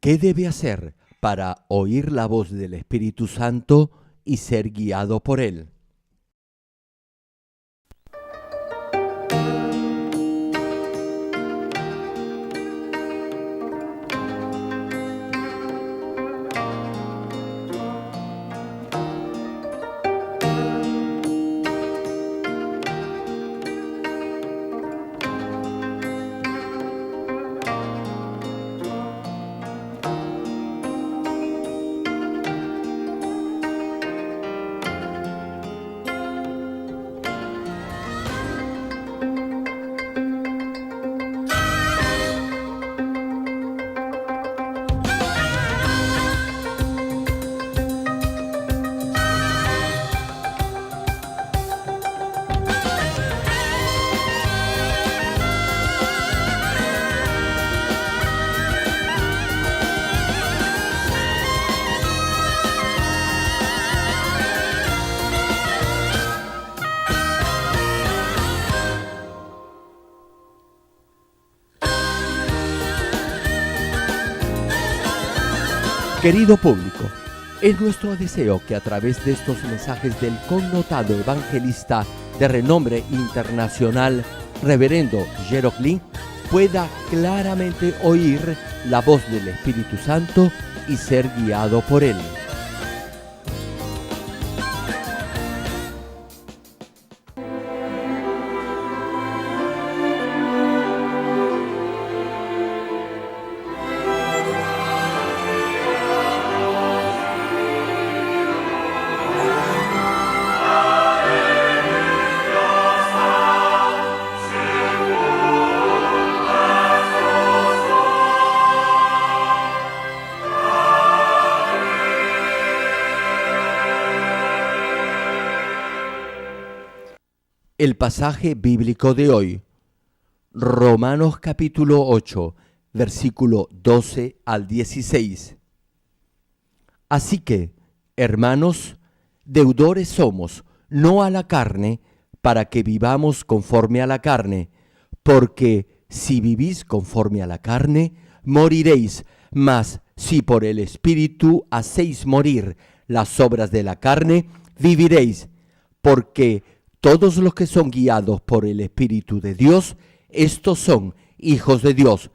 ¿Qué debe hacer para oír la voz del Espíritu Santo y ser guiado por él? Querido público, es nuestro deseo que a través de estos mensajes del connotado evangelista de renombre internacional, Reverendo Gerald Lee, pueda claramente oír la voz del Espíritu Santo y ser guiado por él. El pasaje bíblico de hoy, Romanos capítulo 8, versículo 12 al 16. Así que, hermanos, deudores somos, no a la carne, para que vivamos conforme a la carne, porque si vivís conforme a la carne, moriréis, mas si por el Espíritu hacéis morir las obras de la carne, viviréis, porque todos los que son guiados por el Espíritu de Dios, estos son hijos de Dios,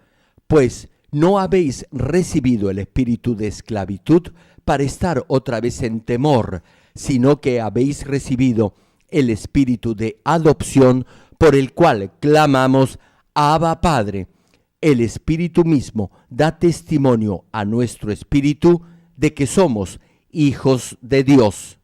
pues no habéis recibido el espíritu de esclavitud para estar otra vez en temor, sino que habéis recibido el espíritu de adopción por el cual clamamos, Abba Padre. El Espíritu mismo da testimonio a nuestro espíritu de que somos hijos de Dios.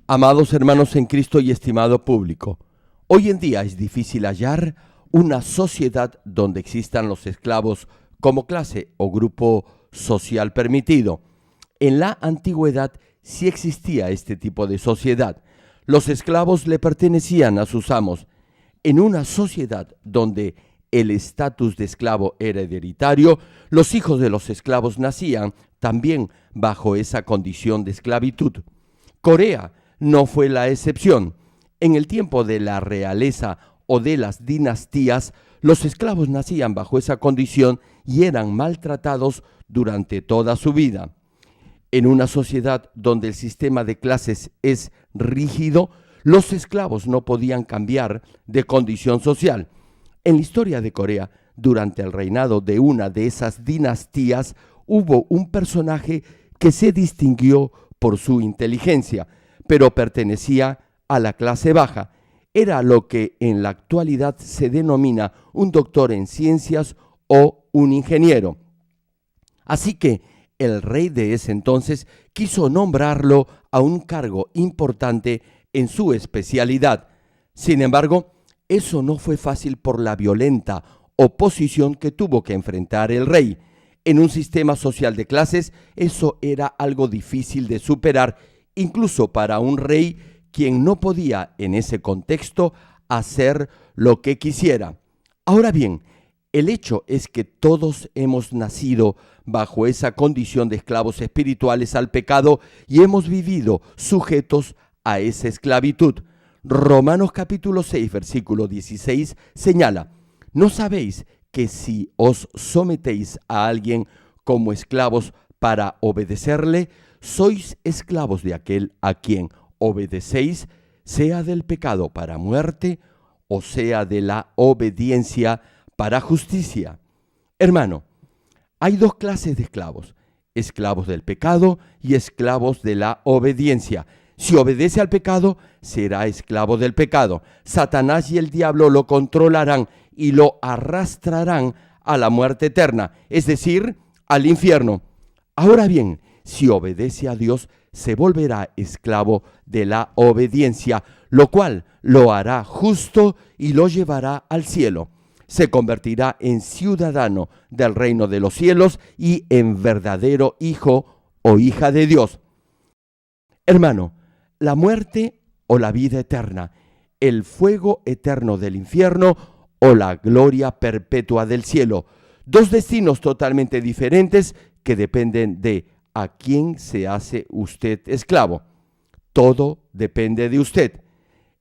Amados hermanos en Cristo y estimado público, hoy en día es difícil hallar una sociedad donde existan los esclavos como clase o grupo social permitido. En la antigüedad sí existía este tipo de sociedad. Los esclavos le pertenecían a sus amos. En una sociedad donde el estatus de esclavo era hereditario, los hijos de los esclavos nacían también bajo esa condición de esclavitud. Corea no fue la excepción. En el tiempo de la realeza o de las dinastías, los esclavos nacían bajo esa condición y eran maltratados durante toda su vida. En una sociedad donde el sistema de clases es rígido, los esclavos no podían cambiar de condición social. En la historia de Corea, durante el reinado de una de esas dinastías, hubo un personaje que se distinguió por su inteligencia, pero pertenecía a la clase baja. Era lo que en la actualidad se denomina un doctor en ciencias o un ingeniero. Así que el rey de ese entonces quiso nombrarlo a un cargo importante en su especialidad. Sin embargo, eso no fue fácil por la violenta oposición que tuvo que enfrentar el rey. En un sistema social de clases, eso era algo difícil de superar, incluso para un rey quien no podía en ese contexto hacer lo que quisiera. Ahora bien, el hecho es que todos hemos nacido bajo esa condición de esclavos espirituales al pecado y hemos vivido sujetos a esa esclavitud. Romanos capítulo 6, versículo 16 señala: ¿no sabéis que si os sometéis a alguien como esclavos para obedecerle, sois esclavos de aquel a quien obedecéis, sea del pecado para muerte o sea de la obediencia para justicia? Hermano, hay dos clases de esclavos: esclavos del pecado y esclavos de la obediencia. Si obedece al pecado, será esclavo del pecado. Satanás y el diablo lo controlarán y lo arrastrarán a la muerte eterna, es decir, al infierno. Ahora bien, si obedece a Dios, se volverá esclavo de la obediencia, lo cual lo hará justo y lo llevará al cielo. Se convertirá en ciudadano del reino de los cielos y en verdadero hijo o hija de Dios. Hermano, la muerte o la vida eterna, el fuego eterno del infierno o la gloria perpetua del cielo. Dos destinos totalmente diferentes que dependen de a quién se hace usted esclavo. Todo depende de usted.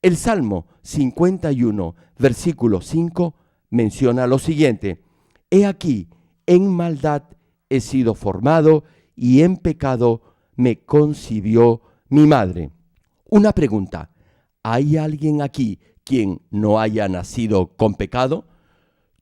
El Salmo 51, versículo 5, menciona lo siguiente: He aquí, en maldad he sido formado y en pecado me concibió mi madre. Una pregunta: ¿hay alguien aquí quien no haya nacido con pecado?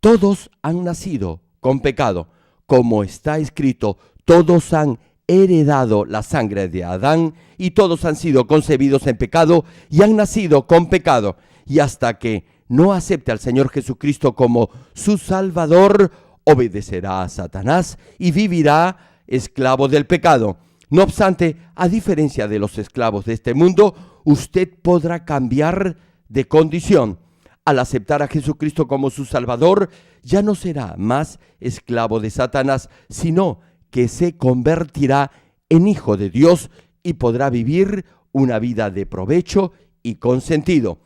Todos han nacido con pecado. Como está escrito, todos han heredado la sangre de Adán y todos han sido concebidos en pecado y han nacido con pecado. Y hasta que no acepte al Señor Jesucristo como su Salvador, obedecerá a Satanás y vivirá esclavo del pecado. No obstante, a diferencia de los esclavos de este mundo, usted podrá cambiar de condición. Al aceptar a Jesucristo como su Salvador, ya no será más esclavo de Satanás, sino que se convertirá en hijo de Dios y podrá vivir una vida de provecho y con sentido.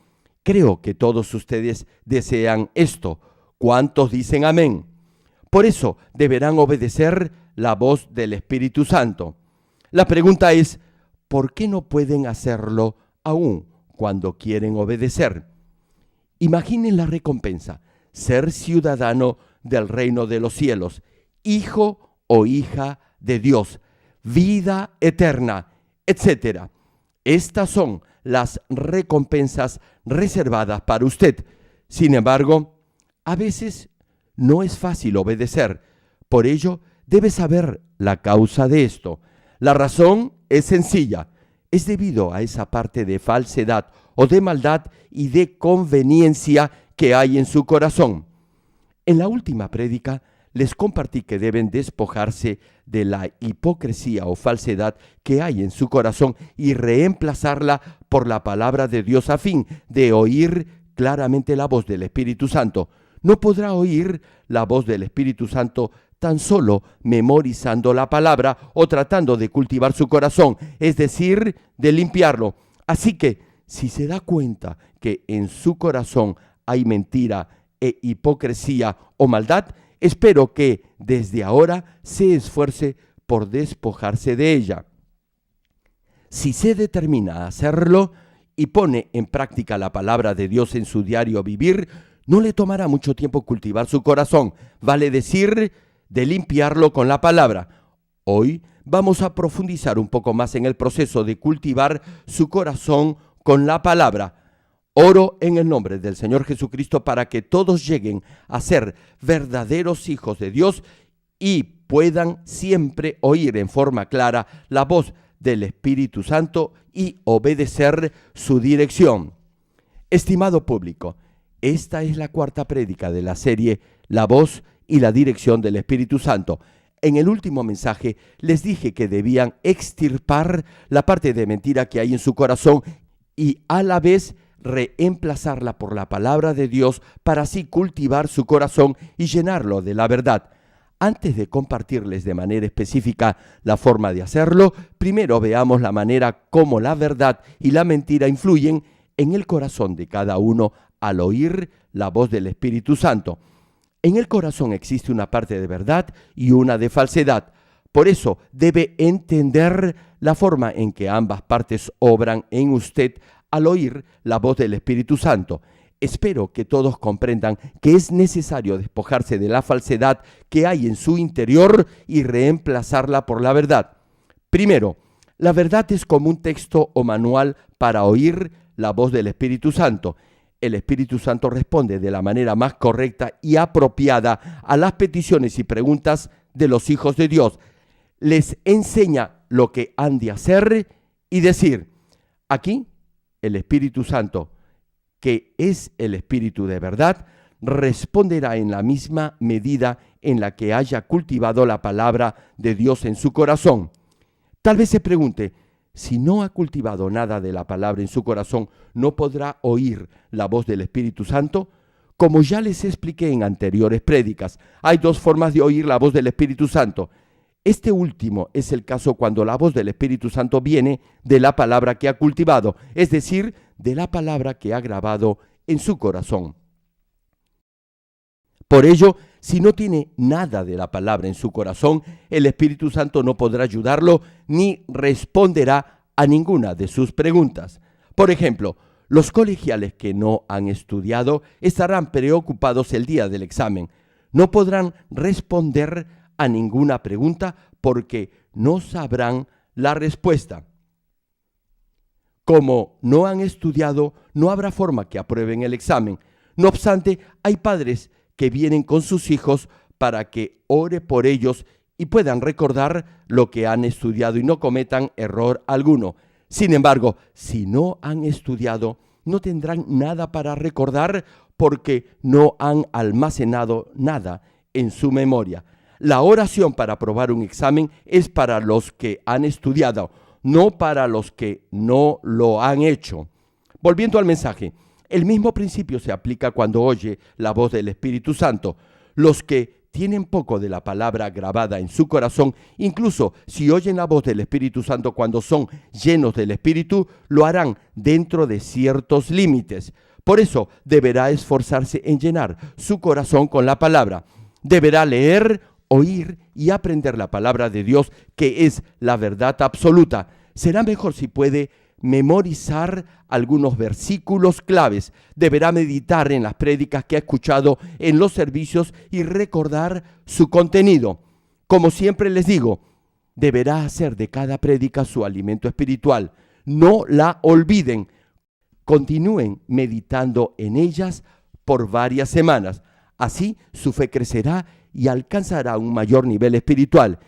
Creo que todos ustedes desean esto. ¿Cuántos dicen amén? Por eso deberán obedecer la voz del Espíritu Santo. La pregunta es: ¿por qué no pueden hacerlo aún cuando quieren obedecer? Imaginen la recompensa: ser ciudadano del reino de los cielos, hijo o hija de Dios, vida eterna, etc. Estas son las recompensas reservadas para usted. Sin embargo, a veces no es fácil obedecer. Por ello, debe saber la causa de esto. La razón es sencilla. Es debido a esa parte de falsedad o de maldad y de conveniencia que hay en su corazón. En la última prédica les compartí que deben despojarse de la hipocresía o falsedad que hay en su corazón y reemplazarla por la palabra de Dios a fin de oír claramente la voz del Espíritu Santo. No podrá oír la voz del Espíritu Santo tan solo memorizando la palabra o tratando de cultivar su corazón, es decir, de limpiarlo. Así que, si se da cuenta que en su corazón hay mentira e hipocresía o maldad, espero que desde ahora se esfuerce por despojarse de ella. Si se determina a hacerlo y pone en práctica la palabra de Dios en su diario vivir, no le tomará mucho tiempo cultivar su corazón, vale decir, de limpiarlo con la palabra. Hoy vamos a profundizar un poco más en el proceso de cultivar su corazón con la palabra. Oro en el nombre del Señor Jesucristo para que todos lleguen a ser verdaderos hijos de Dios y puedan siempre oír en forma clara la voz del Espíritu Santo y obedecer su dirección. Estimado público, esta es la cuarta prédica de la serie La voz y la dirección del Espíritu Santo. En el último mensaje les dije que debían extirpar la parte de mentira que hay en su corazón y a la vez reemplazarla por la palabra de Dios para así cultivar su corazón y llenarlo de la verdad. Antes de compartirles de manera específica la forma de hacerlo, primero veamos la manera como la verdad y la mentira influyen en el corazón de cada uno al oír la voz del Espíritu Santo. En el corazón existe una parte de verdad y una de falsedad. Por eso debe entender la forma en que ambas partes obran en usted al oír la voz del Espíritu Santo. Espero que todos comprendan que es necesario despojarse de la falsedad que hay en su interior y reemplazarla por la verdad. Primero, la verdad es como un texto o manual para oír la voz del Espíritu Santo. El Espíritu Santo responde de la manera más correcta y apropiada a las peticiones y preguntas de los hijos de Dios. Les enseña lo que han de hacer y decir. Aquí, el Espíritu Santo, que es el Espíritu de verdad, responderá en la misma medida en la que haya cultivado la palabra de Dios en su corazón. Tal vez se pregunte, si no ha cultivado nada de la palabra en su corazón, ¿no podrá oír la voz del Espíritu Santo? Como ya les expliqué en anteriores prédicas, hay dos formas de oír la voz del Espíritu Santo. Este último es el caso cuando la voz del Espíritu Santo viene de la palabra que ha cultivado, es decir, de la palabra que ha grabado en su corazón. Por ello, si no tiene nada de la palabra en su corazón, el Espíritu Santo no podrá ayudarlo ni responderá a ninguna de sus preguntas. Por ejemplo, los colegiales que no han estudiado estarán preocupados el día del examen. No podrán responder a ninguna pregunta porque no sabrán la respuesta. Como no han estudiado, no habrá forma que aprueben el examen. No obstante, hay padres que vienen con sus hijos para que ore por ellos y puedan recordar lo que han estudiado y no cometan error alguno. Sin embargo, si no han estudiado, no tendrán nada para recordar porque no han almacenado nada en su memoria. La oración para aprobar un examen es para los que han estudiado, no para los que no lo han hecho. Volviendo al mensaje, el mismo principio se aplica cuando oye la voz del Espíritu Santo. Los que tienen poco de la palabra grabada en su corazón, incluso si oyen la voz del Espíritu Santo cuando son llenos del Espíritu, lo harán dentro de ciertos límites. Por eso deberá esforzarse en llenar su corazón con la palabra. Deberá leer, oír y aprender la palabra de Dios, que es la verdad absoluta. Será mejor si puede memorizar algunos versículos claves. Deberá meditar en las prédicas que ha escuchado en los servicios y recordar su contenido. Como siempre les digo, deberá hacer de cada prédica su alimento espiritual. No la olviden. Continúen meditando en ellas por varias semanas. Así su fe crecerá y alcanzará un mayor nivel espiritual.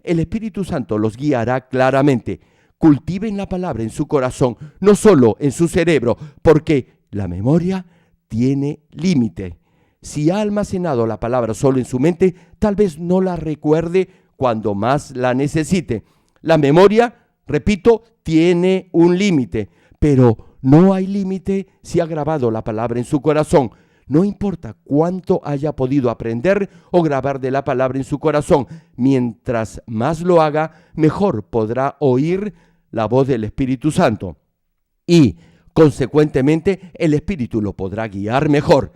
El Espíritu Santo los guiará claramente. Cultiven la palabra en su corazón, no solo en su cerebro, porque la memoria tiene límite. Si ha almacenado la palabra solo en su mente, tal vez no la recuerde cuando más la necesite. La memoria, repito, tiene un límite, pero no hay límite si ha grabado la palabra en su corazón. No importa cuánto haya podido aprender o grabar de la palabra en su corazón, mientras más lo haga, mejor podrá oír la voz del Espíritu Santo. Y, consecuentemente, el Espíritu lo podrá guiar mejor.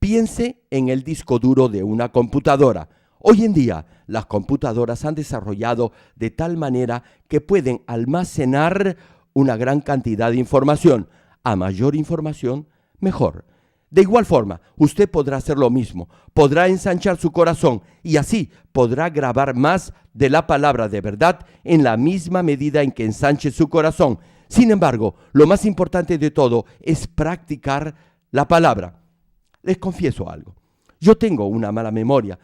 Piense en el disco duro de una computadora. Hoy en día, las computadoras han desarrollado de tal manera que pueden almacenar una gran cantidad de información. A mayor información, mejor. De igual forma, usted podrá hacer lo mismo. Podrá ensanchar su corazón y así podrá grabar más de la palabra de verdad en la misma medida en que ensanche su corazón. Sin embargo, lo más importante de todo es practicar la palabra. Les confieso algo. Yo tengo una mala memoria,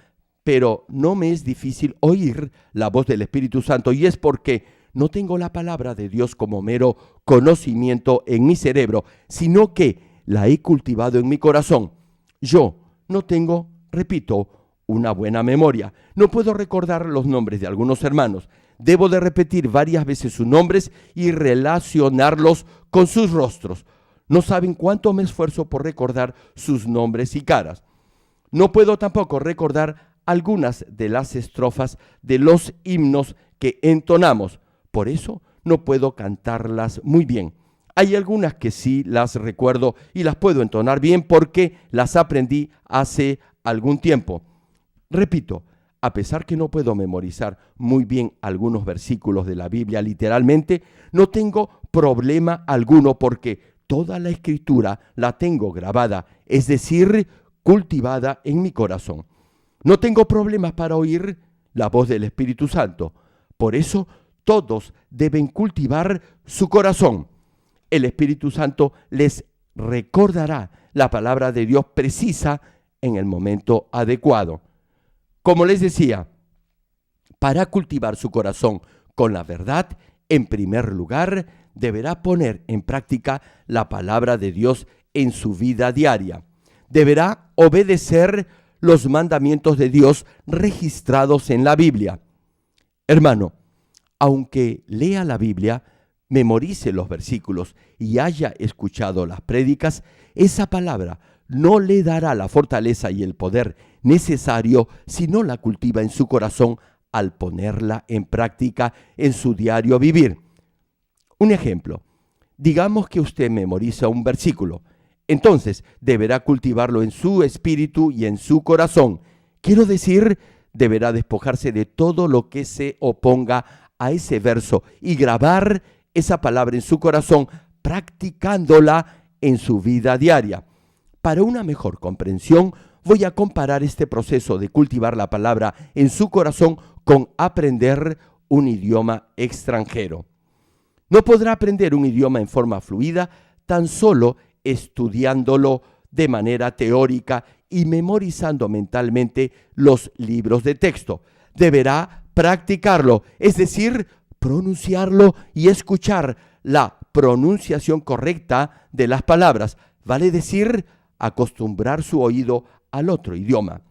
pero no me es difícil oír la voz del Espíritu Santo, y es porque no tengo la palabra de Dios como mero conocimiento en mi cerebro, sino que la he cultivado en mi corazón. Yo no tengo, repito, una buena memoria. No puedo recordar los nombres de algunos hermanos. Debo de repetir varias veces sus nombres y relacionarlos con sus rostros. No saben cuánto me esfuerzo por recordar sus nombres y caras. No puedo tampoco recordar algunas de las estrofas de los himnos que entonamos. Por eso no puedo cantarlas muy bien. Hay algunas que sí las recuerdo y las puedo entonar bien porque las aprendí hace algún tiempo. Repito, a pesar que no puedo memorizar muy bien algunos versículos de la Biblia literalmente, no tengo problema alguno porque toda la escritura la tengo grabada, es decir, cultivada en mi corazón. No tengo problemas para oír la voz del Espíritu Santo. Por eso todos deben cultivar su corazón. El Espíritu Santo les recordará la palabra de Dios precisa en el momento adecuado. Como les decía, para cultivar su corazón con la verdad, en primer lugar, deberá poner en práctica la palabra de Dios en su vida diaria. Deberá obedecer los mandamientos de Dios registrados en la Biblia. Hermano, aunque lea la Biblia, memorice los versículos y haya escuchado las prédicas, esa palabra no le dará la fortaleza y el poder necesario si no la cultiva en su corazón al ponerla en práctica en su diario vivir. Un ejemplo, digamos que usted memoriza un versículo, entonces deberá cultivarlo en su espíritu y en su corazón. Quiero decir, deberá despojarse de todo lo que se oponga a ese verso y grabar esa palabra en su corazón, practicándola en su vida diaria. Para una mejor comprensión, voy a comparar este proceso de cultivar la palabra en su corazón con aprender un idioma extranjero. No podrá aprender un idioma en forma fluida tan solo estudiándolo de manera teórica y memorizando mentalmente los libros de texto. Deberá practicarlo, es decir, pronunciarlo y escuchar la pronunciación correcta de las palabras, vale decir, acostumbrar su oído al otro idioma.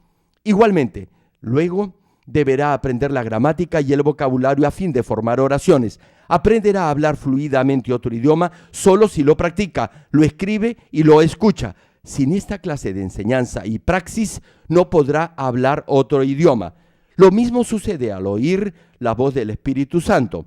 Igualmente, luego deberá aprender la gramática y el vocabulario a fin de formar oraciones. Aprenderá a hablar fluidamente otro idioma solo si lo practica, lo escribe y lo escucha. Sin esta clase de enseñanza y praxis, no podrá hablar otro idioma. Lo mismo sucede al oír la voz del Espíritu Santo.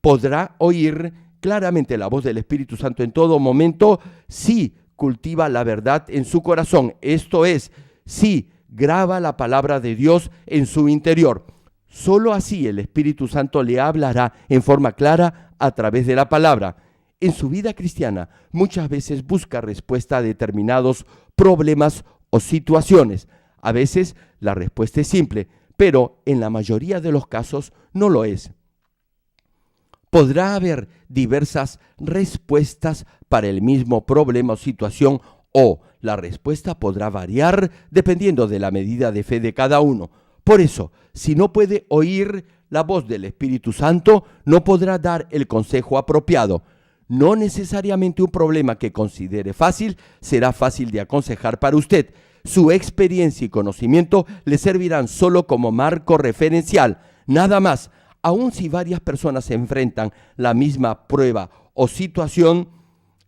Podrá oír claramente la voz del Espíritu Santo en todo momento si cultiva la verdad en su corazón, esto es, si graba la palabra de Dios en su interior. Solo así el Espíritu Santo le hablará en forma clara a través de la palabra. En su vida cristiana muchas veces busca respuesta a determinados problemas o situaciones. A veces la respuesta es simple, pero en la mayoría de los casos no lo es. Podrá haber diversas respuestas para el mismo problema o situación, o la respuesta podrá variar dependiendo de la medida de fe de cada uno. Por eso, si no puede oír la voz del Espíritu Santo, no podrá dar el consejo apropiado. No necesariamente un problema que considere fácil será fácil de aconsejar para usted. Su experiencia y conocimiento le servirán solo como marco referencial, nada más. Aun si varias personas se enfrentan la misma prueba o situación,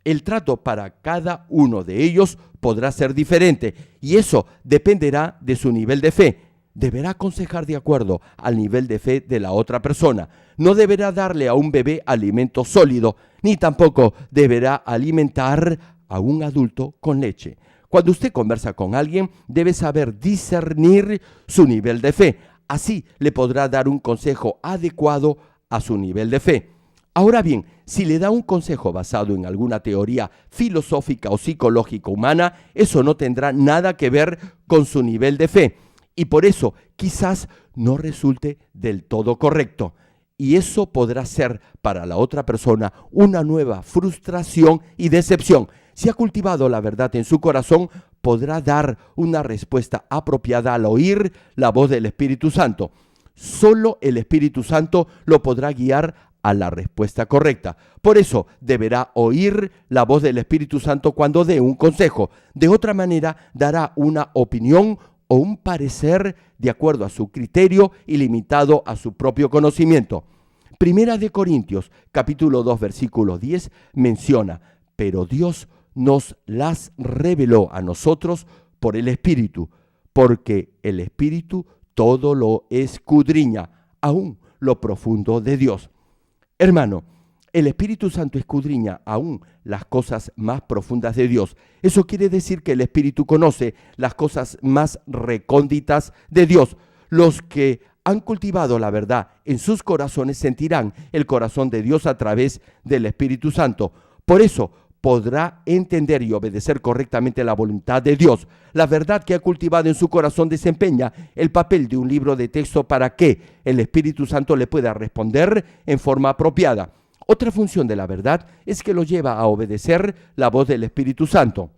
el trato para cada uno de ellos podrá ser diferente y eso dependerá de su nivel de fe. Deberá aconsejar de acuerdo al nivel de fe de la otra persona. No deberá darle a un bebé alimento sólido, ni tampoco deberá alimentar a un adulto con leche. Cuando usted conversa con alguien, debe saber discernir su nivel de fe. Así le podrá dar un consejo adecuado a su nivel de fe. Ahora bien, si le da un consejo basado en alguna teoría filosófica o psicológica humana, eso no tendrá nada que ver con su nivel de fe. Y por eso quizás no resulte del todo correcto. Y eso podrá ser para la otra persona una nueva frustración y decepción. Si ha cultivado la verdad en su corazón, podrá dar una respuesta apropiada al oír la voz del Espíritu Santo. Solo el Espíritu Santo lo podrá guiar a la respuesta correcta. Por eso deberá oír la voz del Espíritu Santo cuando dé un consejo. De otra manera, dará una opinión o un parecer de acuerdo a su criterio y limitado a su propio conocimiento. Primera de Corintios, capítulo 2, versículo 10, menciona: pero Dios nos las reveló a nosotros por el Espíritu, porque el Espíritu todo lo escudriña, aún lo profundo de Dios. Hermano, el Espíritu Santo escudriña aún las cosas más profundas de Dios. Eso quiere decir que el Espíritu conoce las cosas más recónditas de Dios. Los que han cultivado la verdad en sus corazones sentirán el corazón de Dios a través del Espíritu Santo. Por eso podrá entender y obedecer correctamente la voluntad de Dios. La verdad que ha cultivado en su corazón desempeña el papel de un libro de texto para que el Espíritu Santo le pueda responder en forma apropiada. Otra función de la verdad es que lo lleva a obedecer la voz del Espíritu Santo.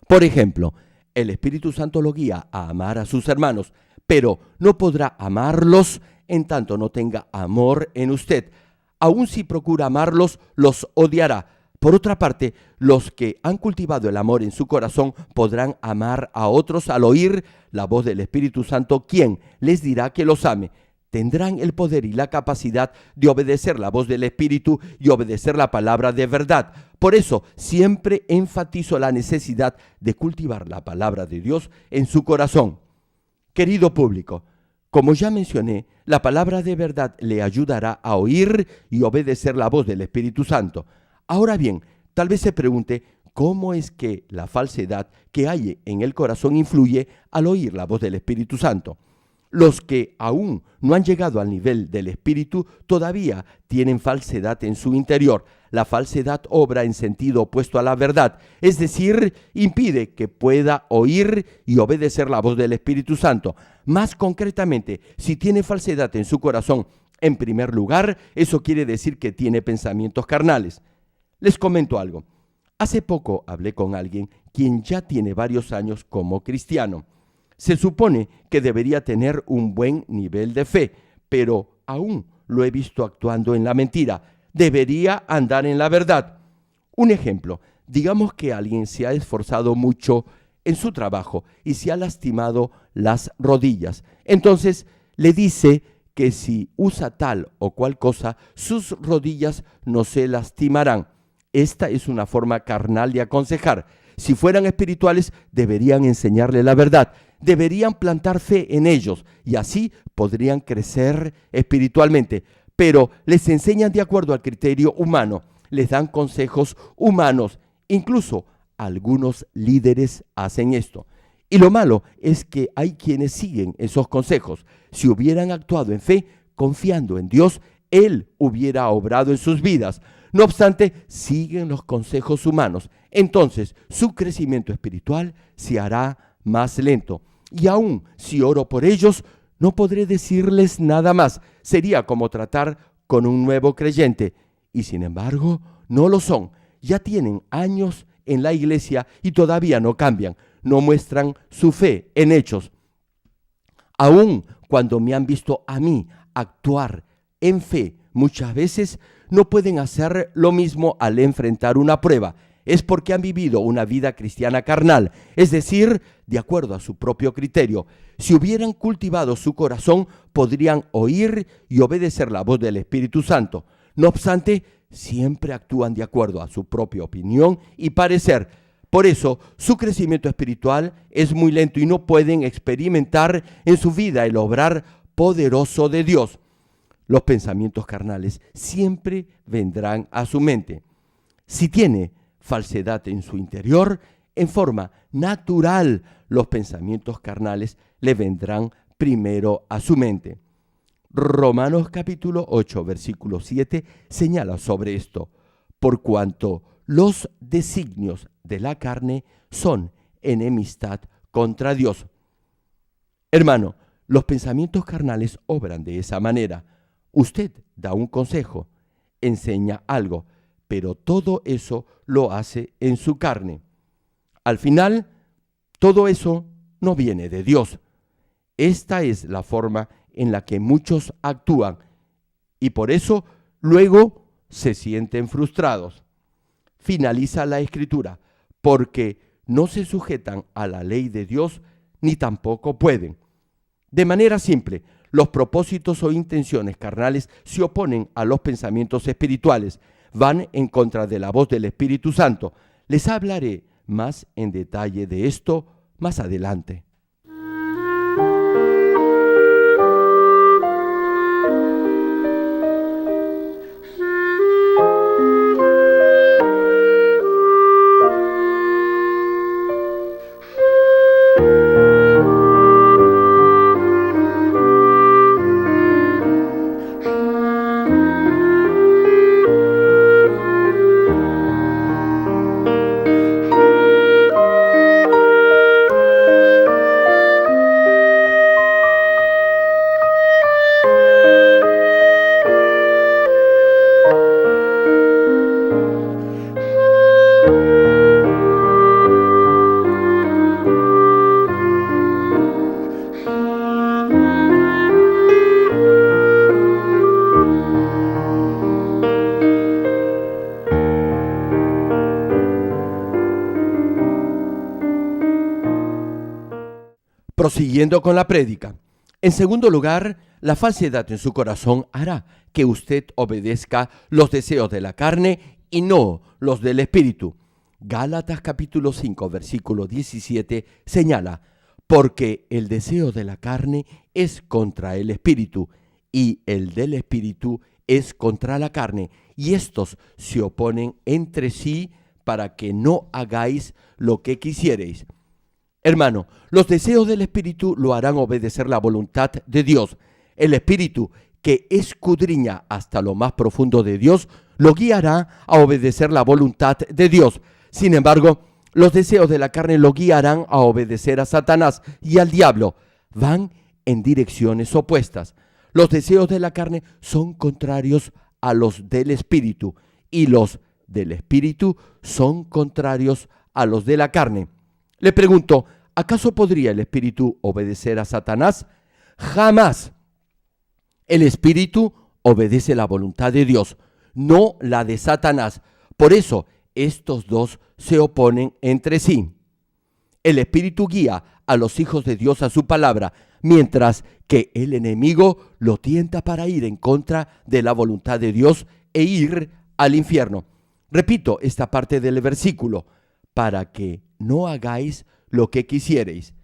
Por ejemplo, el Espíritu Santo lo guía a amar a sus hermanos, pero no podrá amarlos en tanto no tenga amor en usted. Aun si procura amarlos, los odiará. Por otra parte, los que han cultivado el amor en su corazón podrán amar a otros al oír la voz del Espíritu Santo, quien les dirá que los ame. Tendrán el poder y la capacidad de obedecer la voz del Espíritu y obedecer la palabra de verdad. Por eso, siempre enfatizo la necesidad de cultivar la palabra de Dios en su corazón. Querido público, como ya mencioné, la palabra de verdad le ayudará a oír y obedecer la voz del Espíritu Santo. Ahora bien, tal vez se pregunte cómo es que la falsedad que hay en el corazón influye al oír la voz del Espíritu Santo. Los que aún no han llegado al nivel del Espíritu todavía tienen falsedad en su interior. La falsedad obra en sentido opuesto a la verdad, es decir, impide que pueda oír y obedecer la voz del Espíritu Santo. Más concretamente, si tiene falsedad en su corazón, en primer lugar, eso quiere decir que tiene pensamientos carnales. Les comento algo. Hace poco hablé con alguien quien ya tiene varios años como cristiano. Se supone que debería tener un buen nivel de fe, pero aún lo he visto actuando en la mentira. Debería andar en la verdad. Un ejemplo, digamos que alguien se ha esforzado mucho en su trabajo y se ha lastimado las rodillas. Entonces le dice que si usa tal o cual cosa, sus rodillas no se lastimarán. Esta es una forma carnal de aconsejar. Si fueran espirituales, deberían enseñarle la verdad. Deberían plantar fe en ellos y así podrían crecer espiritualmente. Pero les enseñan de acuerdo al criterio humano. Les dan consejos humanos. Incluso algunos líderes hacen esto. Y lo malo es que hay quienes siguen esos consejos. Si hubieran actuado en fe, confiando en Dios, Él hubiera obrado en sus vidas. No obstante, siguen los consejos humanos. Entonces, su crecimiento espiritual se hará más lento. Y aún si oro por ellos, no podré decirles nada más. Sería como tratar con un nuevo creyente. Y sin embargo, no lo son. Ya tienen años en la iglesia y todavía no cambian. No muestran su fe en hechos. Aún cuando me han visto a mí actuar en fe muchas veces, no pueden hacer lo mismo al enfrentar una prueba. es porque han vivido una vida cristiana carnal, es decir, de acuerdo a su propio criterio. Si hubieran cultivado su corazón, podrían oír y obedecer la voz del Espíritu Santo. No obstante, siempre actúan de acuerdo a su propia opinión y parecer. Por eso, su crecimiento espiritual es muy lento y no pueden experimentar en su vida el obrar poderoso de Dios. Los pensamientos carnales siempre vendrán a su mente. Si tiene falsedad en su interior, en forma natural, los pensamientos carnales le vendrán primero a su mente. Romanos capítulo 8, versículo 7 señala sobre esto: por cuanto los designios de la carne son enemistad contra Dios. Hermano, los pensamientos carnales obran de esa manera. Usted da un consejo, enseña algo, pero todo eso lo hace en su carne. Al final, todo eso no viene de Dios. Esta es la forma en la que muchos actúan y por eso luego se sienten frustrados. Finaliza la Escritura, porque no se sujetan a la ley de Dios ni tampoco pueden. De manera simple, los propósitos o intenciones carnales se oponen a los pensamientos espirituales, van en contra de la voz del Espíritu Santo. Les hablaré más en detalle de esto más adelante. Prosiguiendo con la prédica. En segundo lugar, la falsedad en su corazón hará que usted obedezca los deseos de la carne y no los del Espíritu. Gálatas capítulo 5, versículo 17 señala: porque el deseo de la carne es contra el Espíritu y el del Espíritu es contra la carne, y estos se oponen entre sí para que no hagáis lo que quisiereis. Hermano, los deseos del Espíritu lo harán obedecer la voluntad de Dios. El Espíritu, que escudriña hasta lo más profundo de Dios, lo guiará a obedecer la voluntad de Dios. Sin embargo, los deseos de la carne lo guiarán a obedecer a Satanás y al diablo. Van en direcciones opuestas. Los deseos de la carne son contrarios a los del Espíritu y los del Espíritu son contrarios a los de la carne. Le pregunto, ¿acaso podría el Espíritu obedecer a Satanás? Jamás. El Espíritu obedece la voluntad de Dios, no la de Satanás. Por eso, estos dos se oponen entre sí. El Espíritu guía a los hijos de Dios a su palabra, mientras que el enemigo lo tienta para ir en contra de la voluntad de Dios e ir al infierno. Repito esta parte del versículo: para que no hagáis lo que quisiereis.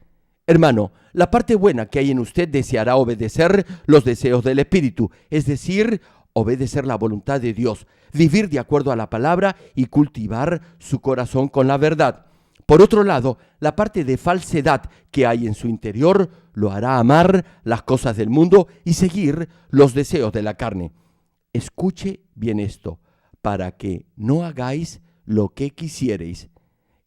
Hermano, la parte buena que hay en usted deseará obedecer los deseos del Espíritu, es decir, obedecer la voluntad de Dios, vivir de acuerdo a la palabra y cultivar su corazón con la verdad. Por otro lado, la parte de falsedad que hay en su interior lo hará amar las cosas del mundo y seguir los deseos de la carne. Escuche bien esto: para que no hagáis lo que quisiereis.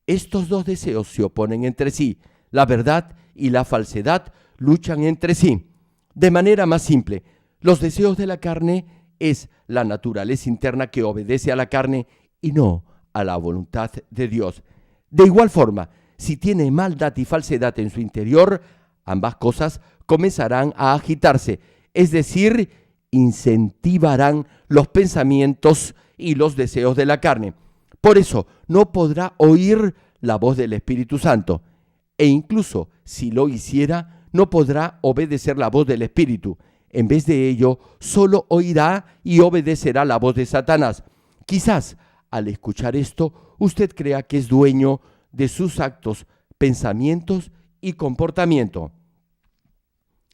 Estos dos deseos se oponen entre sí. La verdad y la falsedad luchan entre sí. De manera más simple, los deseos de la carne es la naturaleza interna que obedece a la carne y no a la voluntad de Dios. De igual forma, si tiene maldad y falsedad en su interior, ambas cosas comenzarán a agitarse, es decir, incentivarán los pensamientos y los deseos de la carne. Por eso no podrá oír la voz del Espíritu Santo, e incluso si lo hiciera, no podrá obedecer la voz del Espíritu. En vez de ello, solo oirá y obedecerá la voz de Satanás. Quizás al escuchar esto, usted crea que es dueño de sus actos, pensamientos y comportamiento.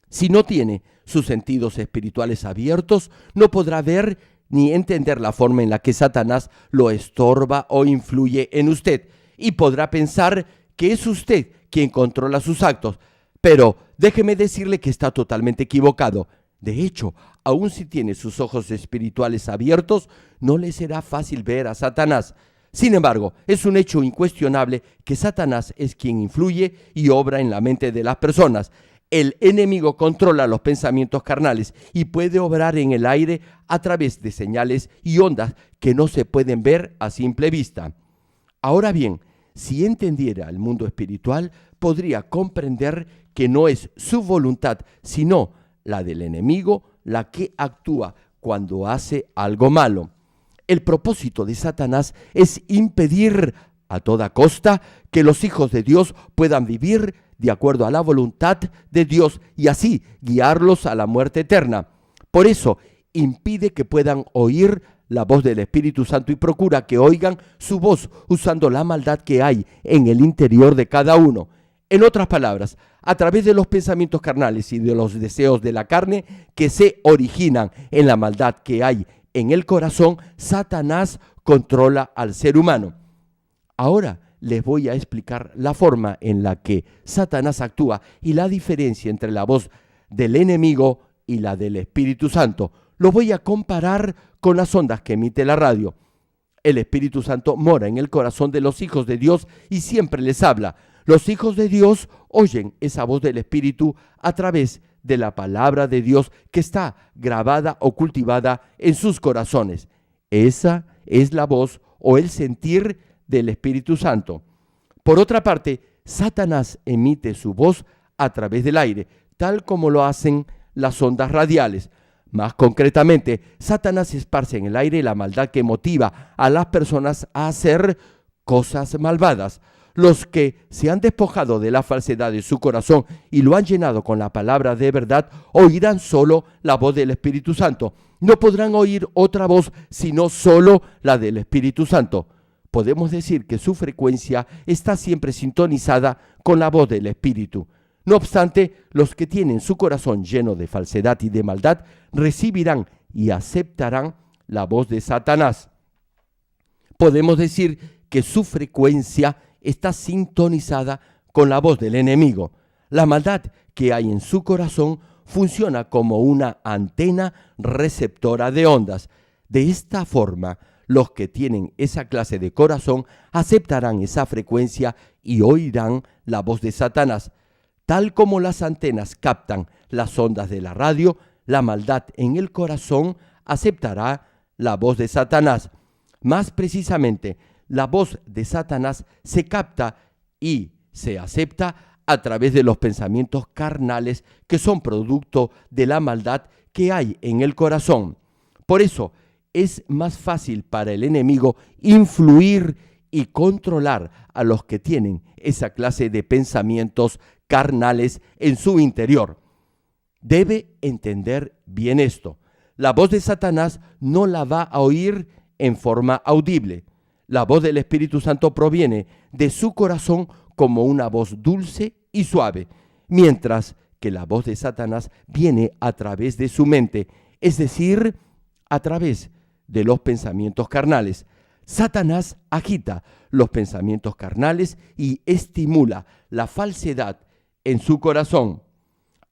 Si no tiene sus sentidos espirituales abiertos, no podrá ver ni entender la forma en la que Satanás lo estorba o influye en usted, y podrá pensar que es usted quien controla sus actos. Pero déjeme decirle que está totalmente equivocado. De hecho, aun si tiene sus ojos espirituales abiertos, no le será fácil ver a Satanás. Sin embargo, es un hecho incuestionable que Satanás es quien influye y obra en la mente de las personas. El enemigo controla los pensamientos carnales y puede obrar en el aire a través de señales y ondas que no se pueden ver a simple vista. Ahora bien, si entendiera el mundo espiritual, podría comprender que no es su voluntad, sino la del enemigo, la que actúa cuando hace algo malo. El propósito de Satanás es impedir a toda costa que los hijos de Dios puedan vivir de acuerdo a la voluntad de Dios y así guiarlos a la muerte eterna. Por eso impide que puedan oír la voz del Espíritu Santo y procura que oigan su voz usando la maldad que hay en el interior de cada uno. En otras palabras, a través de los pensamientos carnales y de los deseos de la carne que se originan en la maldad que hay en el corazón, Satanás controla al ser humano. Ahora les voy a explicar la forma en la que Satanás actúa y la diferencia entre la voz del enemigo y la del Espíritu Santo. Lo voy a comparar con las ondas que emite la radio. El Espíritu Santo mora en el corazón de los hijos de Dios y siempre les habla. Los hijos de Dios oyen esa voz del Espíritu a través de la palabra de Dios que está grabada o cultivada en sus corazones. Esa es la voz o el sentir del Espíritu Santo. Por otra parte, Satanás emite su voz a través del aire, tal como lo hacen las ondas radiales. Más concretamente, Satanás esparce en el aire la maldad que motiva a las personas a hacer cosas malvadas. Los que se han despojado de la falsedad de su corazón y lo han llenado con la palabra de verdad, oirán solo la voz del Espíritu Santo. No podrán oír otra voz sino solo la del Espíritu Santo. Podemos decir que su frecuencia está siempre sintonizada con la voz del Espíritu. No obstante, los que tienen su corazón lleno de falsedad y de maldad recibirán y aceptarán la voz de Satanás. Podemos decir que su frecuencia está sintonizada con la voz del enemigo. La maldad que hay en su corazón funciona como una antena receptora de ondas. De esta forma, los que tienen esa clase de corazón aceptarán esa frecuencia y oirán la voz de Satanás. Tal como las antenas captan las ondas de la radio, la maldad en el corazón aceptará la voz de Satanás. Más precisamente, la voz de Satanás se capta y se acepta a través de los pensamientos carnales que son producto de la maldad que hay en el corazón. Por eso es más fácil para el enemigo influir y controlar a los que tienen esa clase de pensamientos carnales en su interior. Debe entender bien esto. La voz de Satanás no la va a oír en forma audible. La voz del Espíritu Santo proviene de su corazón como una voz dulce y suave, mientras que la voz de Satanás viene a través de su mente, es decir, a través de los pensamientos carnales. Satanás agita los pensamientos carnales y estimula la falsedad en su corazón.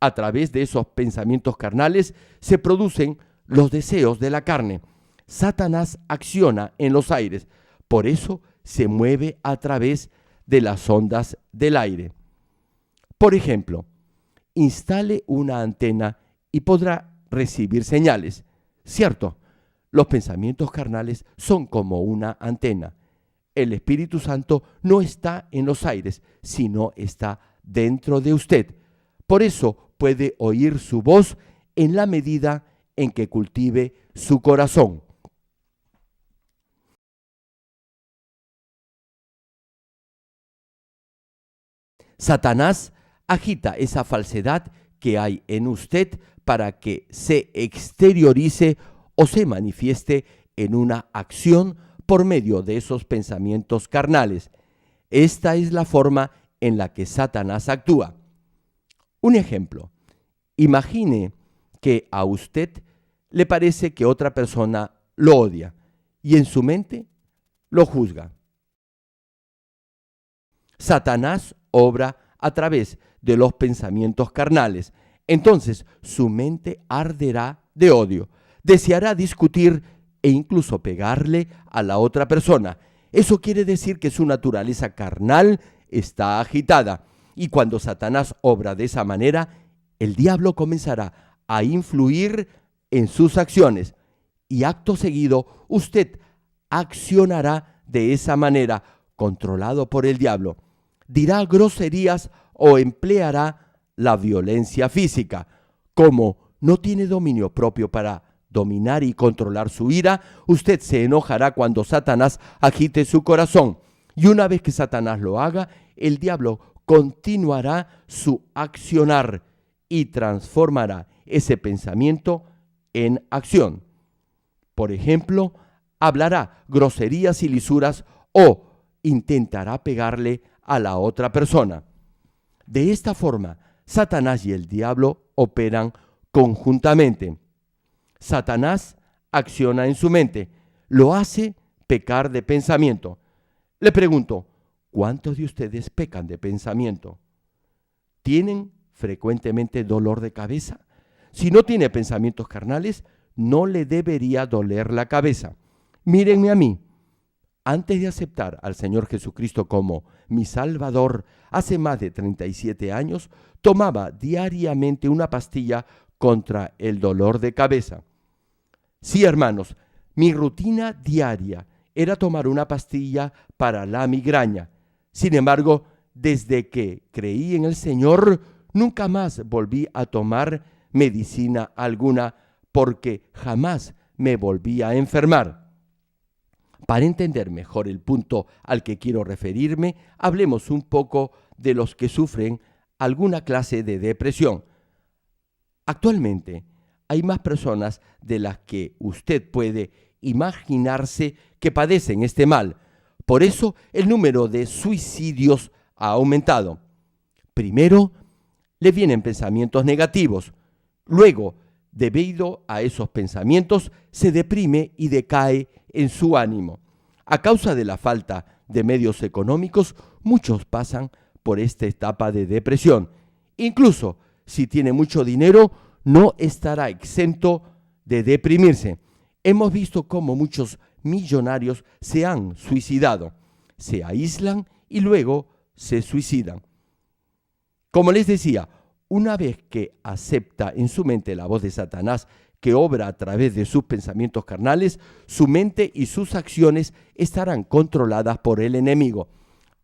A través de esos pensamientos carnales se producen los deseos de la carne. Satanás acciona en los aires, por eso se mueve a través de las ondas del aire. Por ejemplo, instale una antena y podrá recibir señales, ¿cierto? Los pensamientos carnales son como una antena. El Espíritu Santo no está en los aires, sino está dentro de usted. Por eso puede oír su voz en la medida en que cultive su corazón. Satanás agita esa falsedad que hay en usted para que se exteriorice o se manifieste en una acción por medio de esos pensamientos carnales. Esta es la forma en la que Satanás actúa. Un ejemplo: imagine que a usted le parece que otra persona lo odia y en su mente lo juzga. Satanás obra a través de los pensamientos carnales. Entonces su mente arderá de odio, deseará discutir e incluso pegarle a la otra persona. Eso quiere decir que su naturaleza carnal está agitada. Y cuando Satanás obra de esa manera, el diablo comenzará a influir en sus acciones. Y acto seguido, usted accionará de esa manera, controlado por el diablo. Dirá groserías o empleará la violencia física. Como no tiene dominio propio para dominar y controlar su ira, usted se enojará cuando Satanás agite su corazón. Y una vez que Satanás lo haga, el diablo continuará su accionar y transformará ese pensamiento en acción. Por ejemplo, hablará groserías y lisuras o intentará pegarle a la otra persona. De esta forma, Satanás y el diablo operan conjuntamente. Satanás acciona en su mente, lo hace pecar de pensamiento. Le pregunto, ¿cuántos de ustedes pecan de pensamiento? ¿Tienen frecuentemente dolor de cabeza? Si no tiene pensamientos carnales, no le debería doler la cabeza. Mírenme a mí. Antes de aceptar al Señor Jesucristo como mi Salvador, hace más de 37 años, tomaba diariamente una pastilla contra el dolor de cabeza. Sí, hermanos, mi rutina diaria era tomar una pastilla para la migraña. Sin embargo, desde que creí en el Señor, nunca más volví a tomar medicina alguna porque jamás me volví a enfermar. Para entender mejor el punto al que quiero referirme, hablemos un poco de los que sufren alguna clase de depresión. Actualmente hay más personas de las que usted puede imaginarse que padecen este mal. Por eso el número de suicidios ha aumentado. Primero, le vienen pensamientos negativos. Luego, debido a esos pensamientos, se deprime y decae en su ánimo. A causa de la falta de medios económicos, muchos pasan por esta etapa de depresión. Incluso si tiene mucho dinero, no estará exento de deprimirse. Hemos visto cómo muchos millonarios se han suicidado, se aíslan y luego se suicidan. Como les decía, una vez que acepta en su mente la voz de Satanás que obra a través de sus pensamientos carnales, su mente y sus acciones estarán controladas por el enemigo.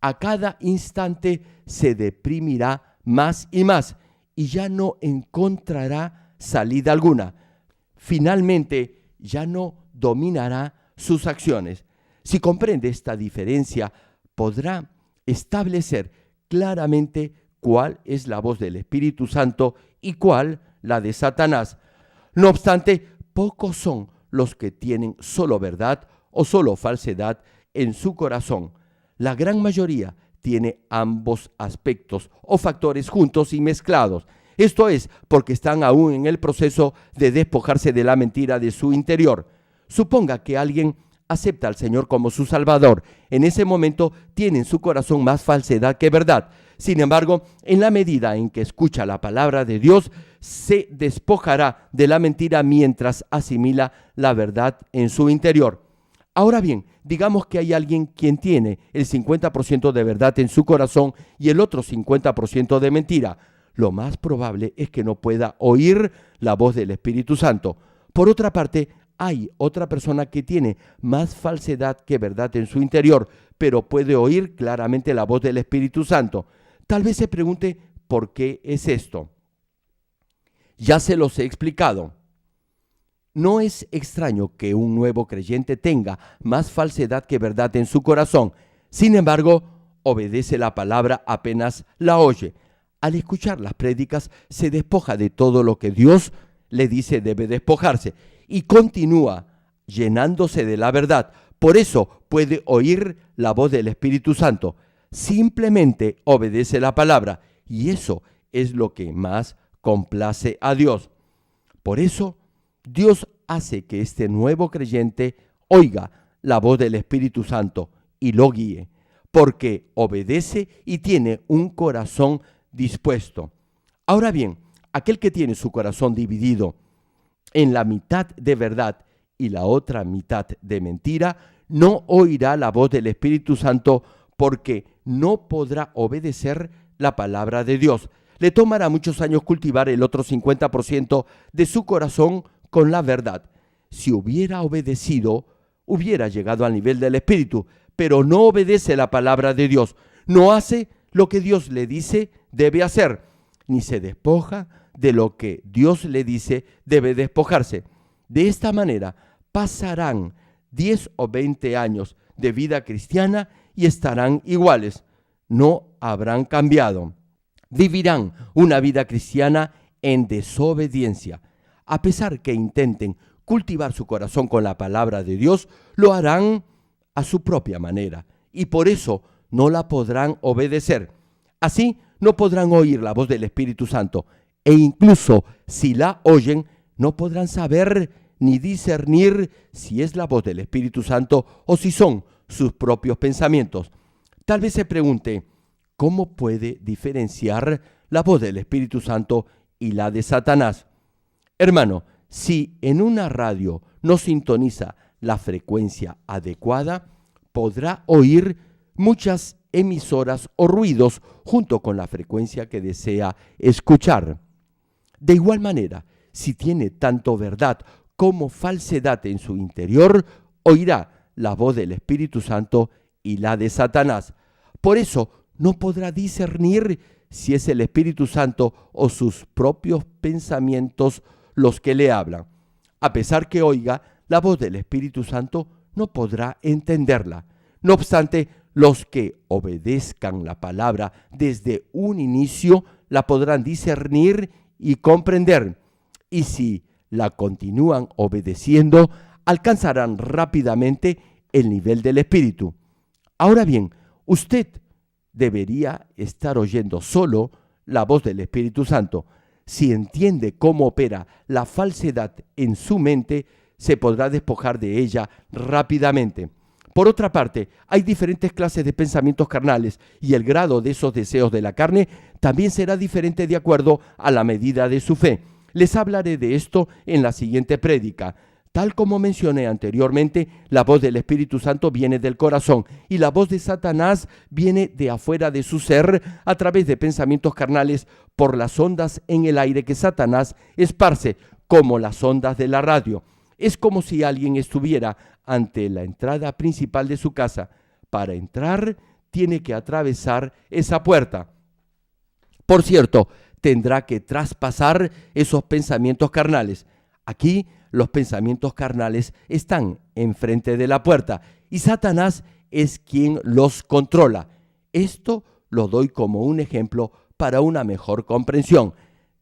A cada instante se deprimirá más y más y ya no encontrará salida alguna. Finalmente, ya no dominará sus acciones. Si comprende esta diferencia, podrá establecer claramente cuál es la voz del Espíritu Santo y cuál la de Satanás. No obstante, pocos son los que tienen solo verdad o solo falsedad en su corazón. La gran mayoría tiene ambos aspectos o factores juntos y mezclados. Esto es porque están aún en el proceso de despojarse de la mentira de su interior. Suponga que alguien acepta al Señor como su Salvador. En ese momento tiene en su corazón más falsedad que verdad. Sin embargo, en la medida en que escucha la palabra de Dios, se despojará de la mentira mientras asimila la verdad en su interior. Ahora bien, digamos que hay alguien quien tiene el 50% de verdad en su corazón y el otro 50% de mentira. Lo más probable es que no pueda oír la voz del Espíritu Santo. Por otra parte, hay otra persona que tiene más falsedad que verdad en su interior, pero puede oír claramente la voz del Espíritu Santo. Tal vez se pregunte, ¿por qué es esto? Ya se los he explicado. No es extraño que un nuevo creyente tenga más falsedad que verdad en su corazón. Sin embargo, obedece la palabra apenas la oye. Al escuchar las prédicas, se despoja de todo lo que Dios le dice debe despojarse y continúa llenándose de la verdad. Por eso puede oír la voz del Espíritu Santo. Simplemente obedece la palabra y eso es lo que más complace a Dios. Por eso, Dios hace que este nuevo creyente oiga la voz del Espíritu Santo y lo guíe, porque obedece y tiene un corazón dispuesto. Ahora bien, aquel que tiene su corazón dividido en la mitad de verdad y la otra mitad de mentira, no oirá la voz del Espíritu Santo porque no podrá obedecer la palabra de Dios. Le tomará muchos años cultivar el otro 50% de su corazón con la verdad. Si hubiera obedecido, hubiera llegado al nivel del Espíritu, pero no obedece la palabra de Dios. No hace lo que Dios le dice debe hacer, ni se despoja de lo que Dios le dice debe despojarse. De esta manera pasarán 10 o 20 años de vida cristiana y estarán iguales. No habrán cambiado. Vivirán una vida cristiana en desobediencia. A pesar que intenten cultivar su corazón con la palabra de Dios, lo harán a su propia manera y por eso no la podrán obedecer. Así no podrán oír la voz del Espíritu Santo e incluso si la oyen, no podrán saber ni discernir si es la voz del Espíritu Santo o si son sus propios pensamientos. Tal vez se pregunte, ¿cómo puede diferenciar la voz del Espíritu Santo y la de Satanás? Hermano, si en una radio no sintoniza la frecuencia adecuada, podrá oír muchas emisoras o ruidos junto con la frecuencia que desea escuchar. De igual manera, si tiene tanto verdad como falsedad en su interior, oirá la voz del Espíritu Santo y la de Satanás. Por eso no podrá discernir si es el Espíritu Santo o sus propios pensamientos los que le hablan. A pesar que oiga la voz del Espíritu Santo, no podrá entenderla. No obstante, los que obedezcan la palabra desde un inicio la podrán discernir y comprender. Y si la continúan obedeciendo, alcanzarán rápidamente el nivel del Espíritu. Ahora bien, usted debería estar oyendo solo la voz del Espíritu Santo. Si entiende cómo opera la falsedad en su mente, se podrá despojar de ella rápidamente. Por otra parte, hay diferentes clases de pensamientos carnales y el grado de esos deseos de la carne también será diferente de acuerdo a la medida de su fe. Les hablaré de esto en la siguiente prédica. Tal como mencioné anteriormente, la voz del Espíritu Santo viene del corazón y la voz de Satanás viene de afuera de su ser a través de pensamientos carnales por las ondas en el aire que Satanás esparce, como las ondas de la radio. Es como si alguien estuviera ante la entrada principal de su casa. Para entrar, tiene que atravesar esa puerta. Por cierto, tendrá que traspasar esos pensamientos carnales. Aquí, los pensamientos carnales están enfrente de la puerta y Satanás es quien los controla. Esto lo doy como un ejemplo para una mejor comprensión.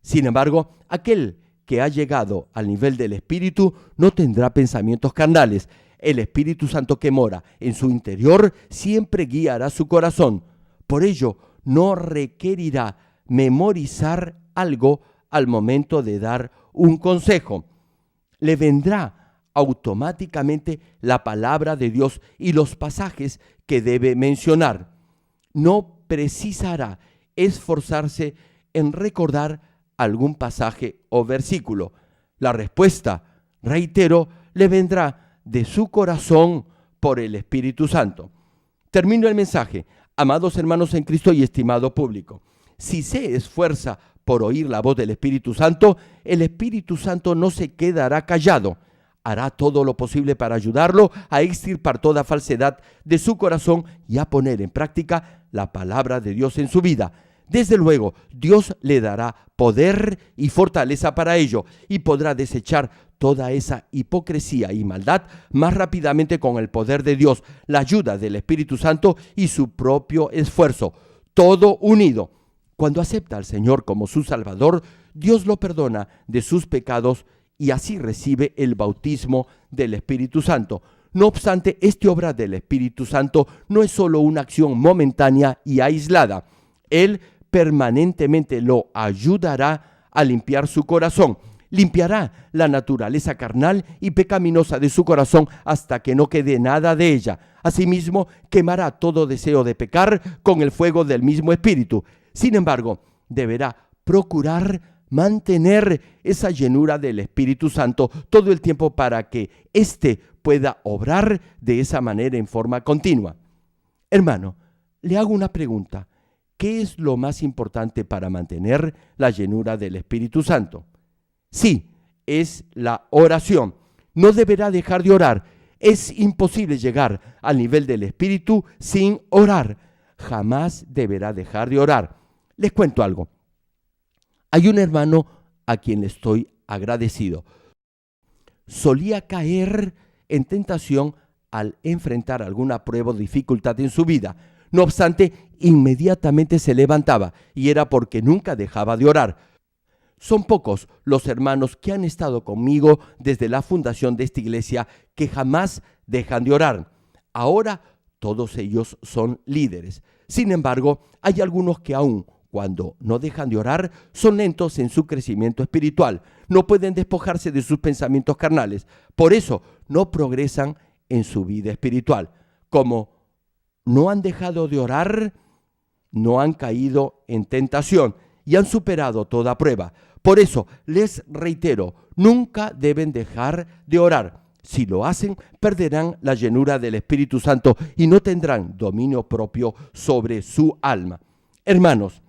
Sin embargo, aquel que ha llegado al nivel del Espíritu no tendrá pensamientos carnales. El Espíritu Santo que mora en su interior siempre guiará su corazón. Por ello, no requerirá memorizar algo al momento de dar un consejo. Le vendrá automáticamente la palabra de Dios y los pasajes que debe mencionar. No precisará esforzarse en recordar algún pasaje o versículo. La respuesta, reitero, le vendrá de su corazón por el Espíritu Santo. Termino el mensaje. Amados hermanos en Cristo y estimado público, si se esfuerza por oír la voz del Espíritu Santo, el Espíritu Santo no se quedará callado. Hará todo lo posible para ayudarlo a extirpar toda falsedad de su corazón y a poner en práctica la palabra de Dios en su vida. Desde luego, Dios le dará poder y fortaleza para ello y podrá desechar toda esa hipocresía y maldad más rápidamente con el poder de Dios, la ayuda del Espíritu Santo y su propio esfuerzo, todo unido. Cuando acepta al Señor como su Salvador, Dios lo perdona de sus pecados y así recibe el bautismo del Espíritu Santo. No obstante, esta obra del Espíritu Santo no es solo una acción momentánea y aislada. Él permanentemente lo ayudará a limpiar su corazón. Limpiará la naturaleza carnal y pecaminosa de su corazón hasta que no quede nada de ella. Asimismo, quemará todo deseo de pecar con el fuego del mismo Espíritu. Sin embargo, deberá procurar mantener esa llenura del Espíritu Santo todo el tiempo para que éste pueda obrar de esa manera en forma continua. Hermano, le hago una pregunta. ¿Qué es lo más importante para mantener la llenura del Espíritu Santo? Sí, es la oración. No deberá dejar de orar. Es imposible llegar al nivel del Espíritu sin orar. Jamás deberá dejar de orar. Les cuento algo. Hay un hermano a quien le estoy agradecido. Solía caer en tentación al enfrentar alguna prueba o dificultad en su vida. No obstante, inmediatamente se levantaba y era porque nunca dejaba de orar. Son pocos los hermanos que han estado conmigo desde la fundación de esta iglesia que jamás dejan de orar. Ahora todos ellos son líderes. Sin embargo, hay algunos que aún cuando no dejan de orar, son lentos en su crecimiento espiritual. No pueden despojarse de sus pensamientos carnales. Por eso no progresan en su vida espiritual. Como no han dejado de orar, no han caído en tentación y han superado toda prueba. Por eso les reitero, nunca deben dejar de orar. Si lo hacen, perderán la llenura del Espíritu Santo y no tendrán dominio propio sobre su alma. Hermanos,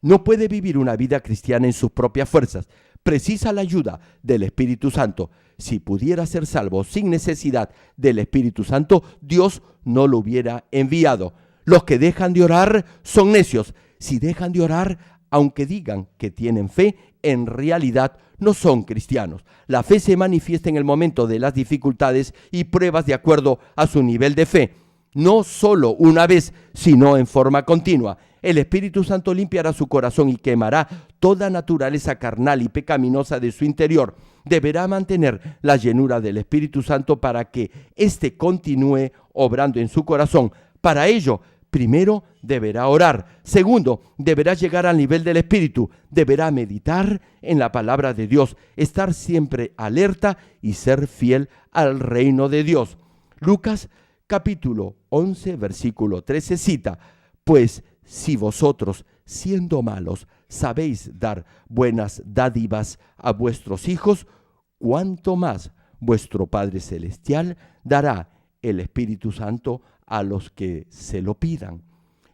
no puede vivir una vida cristiana en sus propias fuerzas. Precisa la ayuda del Espíritu Santo. Si pudiera ser salvo sin necesidad del Espíritu Santo, Dios no lo hubiera enviado. Los que dejan de orar son necios. Si dejan de orar, aunque digan que tienen fe, en realidad no son cristianos. La fe se manifiesta en el momento de las dificultades y pruebas de acuerdo a su nivel de fe. No solo una vez, sino en forma continua. El Espíritu Santo limpiará su corazón y quemará toda naturaleza carnal y pecaminosa de su interior. Deberá mantener la llenura del Espíritu Santo para que éste continúe obrando en su corazón. Para ello, primero deberá orar. Segundo, deberá llegar al nivel del Espíritu. Deberá meditar en la palabra de Dios, estar siempre alerta y ser fiel al reino de Dios. Lucas capítulo 11, versículo 13 cita: pues si vosotros, siendo malos, sabéis dar buenas dádivas a vuestros hijos, cuánto más vuestro Padre Celestial dará el Espíritu Santo a los que se lo pidan.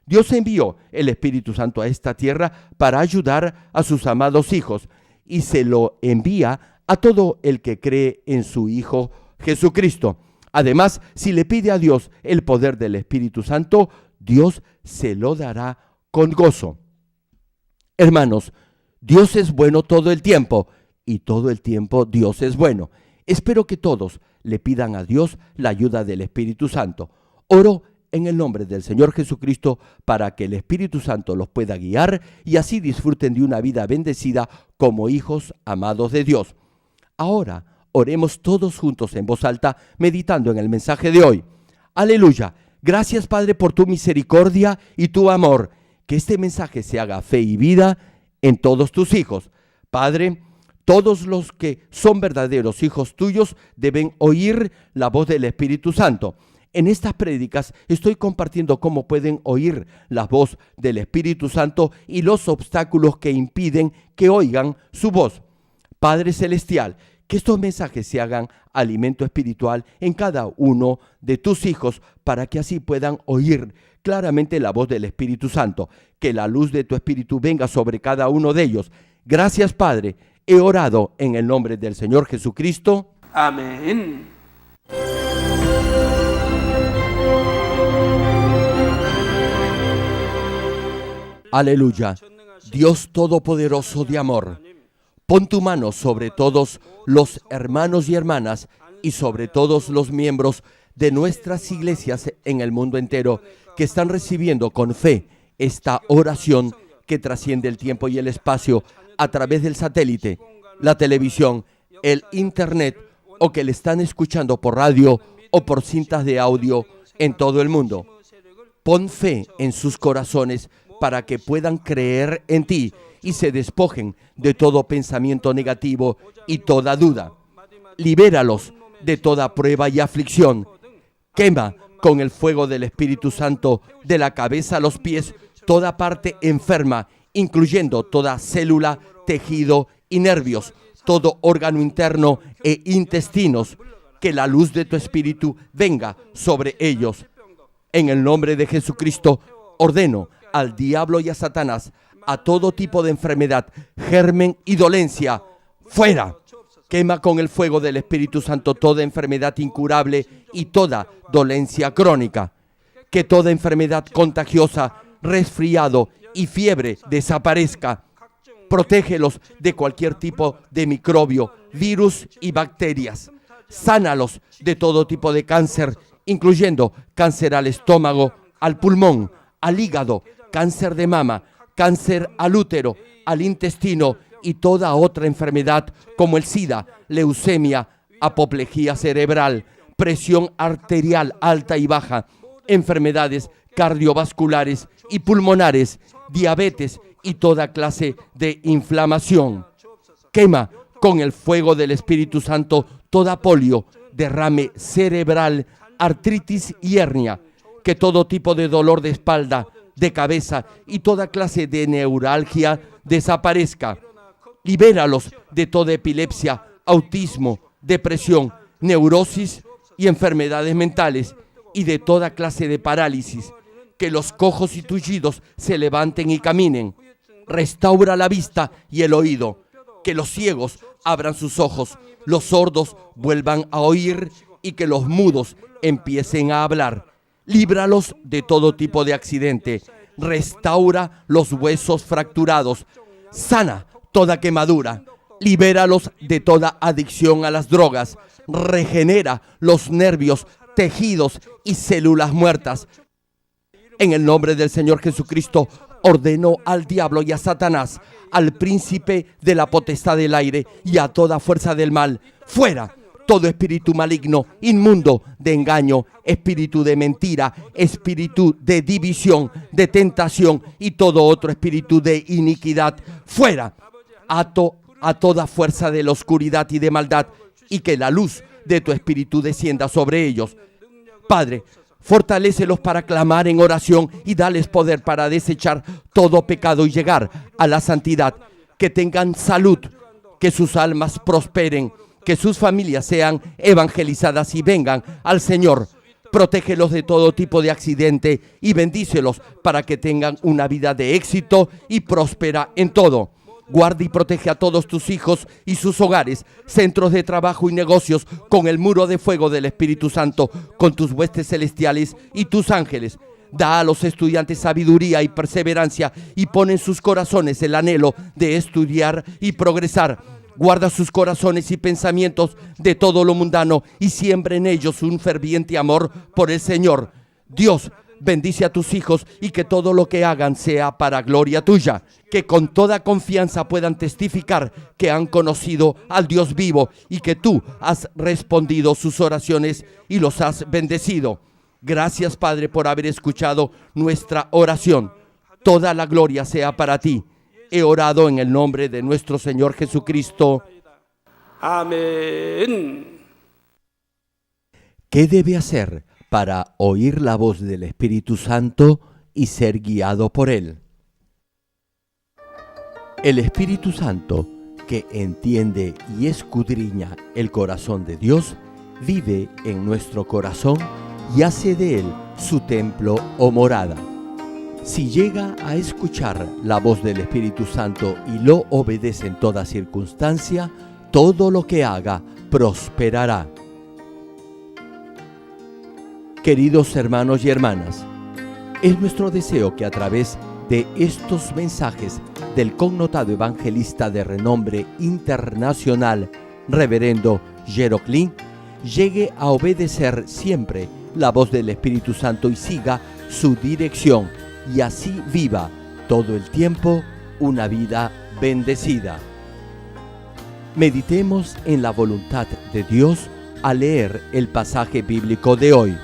Dios envió el Espíritu Santo a esta tierra para ayudar a sus amados hijos y se lo envía a todo el que cree en su Hijo Jesucristo. Además, si le pide a Dios el poder del Espíritu Santo, Dios se lo dará con gozo. Hermanos, Dios es bueno todo el tiempo y todo el tiempo Dios es bueno. Espero que todos le pidan a Dios la ayuda del Espíritu Santo. Oro en el nombre del Señor Jesucristo para que el Espíritu Santo los pueda guiar y así disfruten de una vida bendecida como hijos amados de Dios. Ahora, oremos todos juntos en voz alta, meditando en el mensaje de hoy. Aleluya. Gracias, Padre, por tu misericordia y tu amor. Que este mensaje se haga fe y vida en todos tus hijos. Padre, todos los que son verdaderos hijos tuyos deben oír la voz del Espíritu Santo. En estas prédicas estoy compartiendo cómo pueden oír la voz del Espíritu Santo y los obstáculos que impiden que oigan su voz. Padre Celestial, que estos mensajes se hagan alimento espiritual en cada uno de tus hijos para que así puedan oír claramente la voz del Espíritu Santo. Que la luz de tu Espíritu venga sobre cada uno de ellos. Gracias, Padre. He orado en el nombre del Señor Jesucristo. Amén. Aleluya. Dios Todopoderoso de amor, Pon tu mano sobre todos los hermanos y hermanas y sobre todos los miembros de nuestras iglesias en el mundo entero que están recibiendo con fe esta oración que trasciende el tiempo y el espacio a través del satélite, la televisión, el internet o que le están escuchando por radio o por cintas de audio en todo el mundo. Pon fe en sus corazones para que puedan creer en ti y se despojen de todo pensamiento negativo y toda duda. Libéralos de toda prueba y aflicción. Quema con el fuego del Espíritu Santo de la cabeza a los pies toda parte enferma, incluyendo toda célula, tejido y nervios, todo órgano interno e intestinos. Que la luz de tu Espíritu venga sobre ellos. En el nombre de Jesucristo, ordeno al diablo y a Satanás, a todo tipo de enfermedad, germen y dolencia, fuera. Quema con el fuego del Espíritu Santo toda enfermedad incurable y toda dolencia crónica. Que toda enfermedad contagiosa, resfriado y fiebre desaparezca. Protégelos de cualquier tipo de microbio, virus y bacterias. Sánalos de todo tipo de cáncer, incluyendo cáncer al estómago, al pulmón, al hígado, cáncer de mama, cáncer al útero, al intestino y toda otra enfermedad como el SIDA, leucemia, apoplejía cerebral, presión arterial alta y baja, enfermedades cardiovasculares y pulmonares, diabetes y toda clase de inflamación. Quema con el fuego del Espíritu Santo toda polio, derrame cerebral, artritis y hernia. Que todo tipo de dolor de espalda, de cabeza y toda clase de neuralgia desaparezca. Libéralos de toda epilepsia, autismo, depresión, neurosis y enfermedades mentales y de toda clase de parálisis. Que los cojos y tullidos se levanten y caminen. Restaura la vista y el oído. Que los ciegos abran sus ojos, los sordos vuelvan a oír y que los mudos empiecen a hablar. Líbralos de todo tipo de accidente. Restaura los huesos fracturados. Sana toda quemadura. Libéralos de toda adicción a las drogas. Regenera los nervios, tejidos y células muertas. En el nombre del Señor Jesucristo, ordeno al diablo y a Satanás, al príncipe de la potestad del aire y a toda fuerza del mal, fuera. Todo espíritu maligno, inmundo, de engaño, espíritu de mentira, espíritu de división, de tentación y todo otro espíritu de iniquidad, fuera. Ato a toda fuerza de la oscuridad y de maldad y que la luz de tu espíritu descienda sobre ellos. Padre, fortalécelos para clamar en oración y dales poder para desechar todo pecado y llegar a la santidad. Que tengan salud, que sus almas prosperen, que sus familias sean evangelizadas y vengan al Señor. Protégelos de todo tipo de accidente y bendícelos para que tengan una vida de éxito y próspera en todo. Guarda y protege a todos tus hijos y sus hogares, centros de trabajo y negocios con el muro de fuego del Espíritu Santo, con tus huestes celestiales y tus ángeles. Da a los estudiantes sabiduría y perseverancia y pon en sus corazones el anhelo de estudiar y progresar. Guarda sus corazones y pensamientos de todo lo mundano y siembra en ellos un ferviente amor por el Señor. Dios, bendice a tus hijos y que todo lo que hagan sea para gloria tuya. Que con toda confianza puedan testificar que han conocido al Dios vivo y que tú has respondido sus oraciones y los has bendecido. Gracias, Padre, por haber escuchado nuestra oración. Toda la gloria sea para ti. He orado en el nombre de nuestro Señor Jesucristo. Amén. ¿Qué debe hacer para oír la voz del Espíritu Santo y ser guiado por Él? El Espíritu Santo, que entiende y escudriña el corazón de Dios, vive en nuestro corazón y hace de él su templo o morada. Si llega a escuchar la voz del Espíritu Santo y lo obedece en toda circunstancia, todo lo que haga prosperará. Queridos hermanos y hermanas, es nuestro deseo que a través de estos mensajes del connotado evangelista de renombre internacional, reverendo Jero Kling, llegue a obedecer siempre la voz del Espíritu Santo y siga su dirección, y así viva todo el tiempo una vida bendecida. Meditemos en la voluntad de Dios al leer el pasaje bíblico de hoy.